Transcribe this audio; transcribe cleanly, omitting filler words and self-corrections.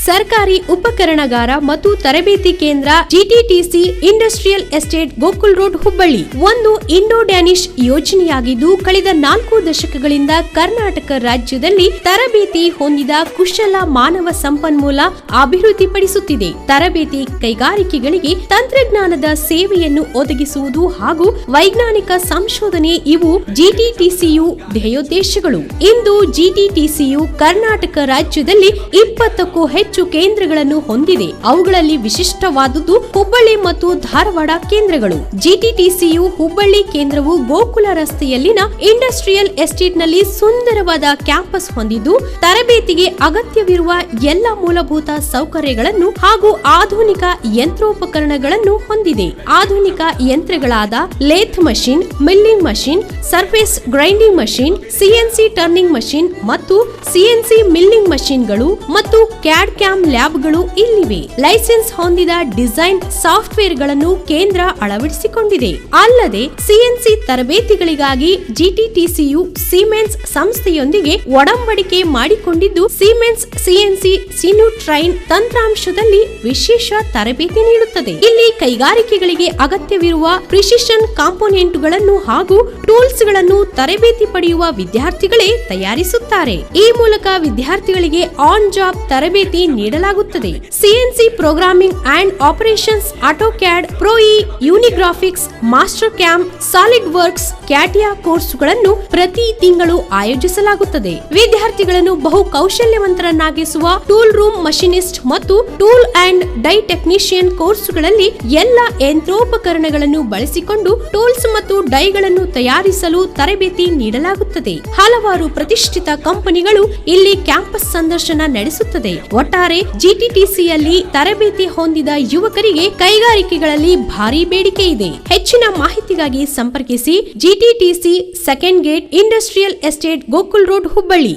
ಸರ್ಕಾರಿ ಉಪಕರಣಗಾರ ಮತ್ತು ತರಬೇತಿ ಕೇಂದ್ರ GTTC industrial estate Gokul road Hubballi ಒಂದು ಇಂಡೋ ಡ್ಯಾನಿಶ್ ಯೋಜನೆಯಾಗಿದ್ದು ಕಳೆದ 4 ದಶಕಗಳಿಂದ ಕರ್ನಾಟಕ ರಾಜ್ಯದಲ್ಲಿ ತರಬೇತಿ ಹೊಂದಿದ ಕುಶಲ ಮಾನವ ಸಂಪನ್ಮೂಲ ಅಭಿವೃದ್ಧಿಪಡಿಸುತ್ತಿದೆ. ತರಬೇತಿ ಕೈಗಾರಿಕೆಗಳಿಗೆ ತಂತ್ರಜ್ಞಾನದ ಸೇವೆಯನ್ನು ಒದಗಿಸುವುದು ಹಾಗೂ ವೈಜ್ಞಾನಿಕ ಸಂಶೋಧನೆ ಇವು ಜಿಟಿಟಿಸಿಯು ಧ್ಯೇಯೋದ್ದೇಶಗಳು. ಇಂದು ಜಿಟಿಟಿಸಿಯು ಕರ್ನಾಟಕ ರಾಜ್ಯದಲ್ಲಿ 20ಕ್ಕೂ ಹೆಚ್ಚು ಕೇಂದ್ರಗಳನ್ನು ಹೊಂದಿದೆ. ಅವುಗಳಲ್ಲಿ ವಿಶಿಷ್ಟವಾದುದು ಹುಬ್ಬಳ್ಳಿ ಮತ್ತು ಧಾರವಾಡ ಕೇಂದ್ರಗಳು. ಜಿಟಿಟಿಸಿಯು ಹುಬ್ಬಳ್ಳಿ ಕೇಂದ್ರವು ಗೋಕುಲ ರಸ್ತೆಯಲ್ಲಿನ ಇಂಡಸ್ಟ್ರಿಯಲ್ ಎಸ್ಟೇಟ್ ನಲ್ಲಿ ಸುಂದರವಾದ ಕ್ಯಾಂಪಸ್ ಹೊಂದಿದ್ದು ತರಬೇತಿಗೆ ಅಗತ್ಯವಿರುವ ಎಲ್ಲ ಮೂಲಭೂತ ಸೌಕರ್ಯಗಳನ್ನು ಹಾಗೂ ಆಧುನಿಕ ಯಂತ್ರೋಪಕರಣಗಳನ್ನು ಹೊಂದಿದೆ. ಆಧುನಿಕ ಯಂತ್ರಗಳಾದ lathe machine, milling machine, surface grinding machine, CNC turning machine ಮತ್ತು ಸಿಎನ್ಸಿ ಮಿಲ್ಲಿಂಗ್ ಮಷಿನ್ಗಳು ಮತ್ತು ಕ್ಯಾಡ್ ಕ್ಯಾಮ್ ಲ್ಯಾಬ್ಗಳು ಇಲ್ಲಿವೆ. ಲೈಸೆನ್ಸ್ ಹೊಂದಿದ ಡಿಸೈನ್ ಸಾಫ್ಟ್ವೇರ್ ಗಳನ್ನು ಕೇಂದ್ರ ಅಳವಡಿಸಿಕೊಂಡಿದೆ. ಅಲ್ಲದೆ ಸಿಎನ್ಸಿ ತರಬೇತಿಗಳಿಗಾಗಿ ಜಿಟಿಟಿಸಿಯು ಸಿಮೆನ್ಸ್ ಸಂಸ್ಥೆಯೊಂದಿಗೆ ಒಡಂಬಡಿಕೆ ಮಾಡಿಕೊಂಡಿದ್ದು ಸಿಮೆನ್ಸ್ ಸಿಎನ್ಸಿ ಸಿನು ಟ್ರೈನ್ ತಂತ್ರಾಂಶದಲ್ಲಿ ವಿಶೇಷ ತರಬೇತಿ ನೀಡುತ್ತದೆ. ಇಲ್ಲಿ ಕೈಗಾರಿಕೆಗಳಿಗೆ ಅಗತ್ಯವಿರುವ ಪ್ರಿಸಿಷನ್ ಕಾಂಪೋನೆಂಟ್ಗಳನ್ನು ಹಾಗೂ ಟೂಲ್ಸ್ ಗಳನ್ನು ತರಬೇತಿ ಪಡೆಯುವ ವಿದ್ಯಾರ್ಥಿಗಳೇ ತಯಾರಿಸುತ್ತಾರೆ. ಈ ಮೂಲಕ ವಿದ್ಯಾರ್ಥಿಗಳಿಗೆ ಆನ್ ಜಾಬ್ ತರಬೇತಿ ನೀಡಲಾಗುತ್ತದೆ. CNC programming and operations, AutoCAD, ProE, Unigraphics, Mastercam, SolidWorks, CATIA ಕೋರ್ಸ್ಗಳನ್ನು ಪ್ರತಿ ತಿಂಗಳು ಆಯೋಜಿಸಲಾಗುತ್ತದೆ. ವಿದ್ಯಾರ್ಥಿಗಳನ್ನು ಬಹು ಕೌಶಲ್ಯವಂತರನ್ನಾಗಿಸುವ ಟೂಲ್ ರೂಮ್ ಮಷಿನಿಸ್ಟ್ ಮತ್ತು ಟೂಲ್ ಅಂಡ್ ಡೈ ಟೆಕ್ನಿಷಿಯನ್ ಕೋರ್ಸ್ಗಳಲ್ಲಿ ಎಲ್ಲ ಯಂತ್ರೋಪಕರಣಗಳನ್ನು ಬಳಸಿಕೊಂಡು ಟೂಲ್ಸ್ ಮತ್ತು ಡೈಗಳನ್ನು ತಯಾರಿಸಲು ತರಬೇತಿ ನೀಡಲಾಗುತ್ತದೆ. ಹಲವಾರು ಪ್ರತಿಷ್ಠಿತ ಕಂಪನಿಗಳು ಇಲ್ಲಿ ಕ್ಯಾಂಪಸ್ ಸಂದರ್ಶನ ನಡೆಸುತ್ತದೆ. ಒಟ್ಟಾರೆ ಜಿಟಿಟಿಸಿಯಲ್ಲಿ ತರಬೇತಿ ಹೊಂದಿದ ಯುವಕರಿಗೆ ಕೈಗಾರಿಕೆಗಳಲ್ಲಿ ಭಾರಿ ಬೇಡಿಕೆ ಇದೆ. ಹೆಚ್ಚಿನ ಮಾಹಿತಿಗಾಗಿ ಸಂಪರ್ಕಿಸಿ GTTC second gate industrial estate Gokul road Hubballi.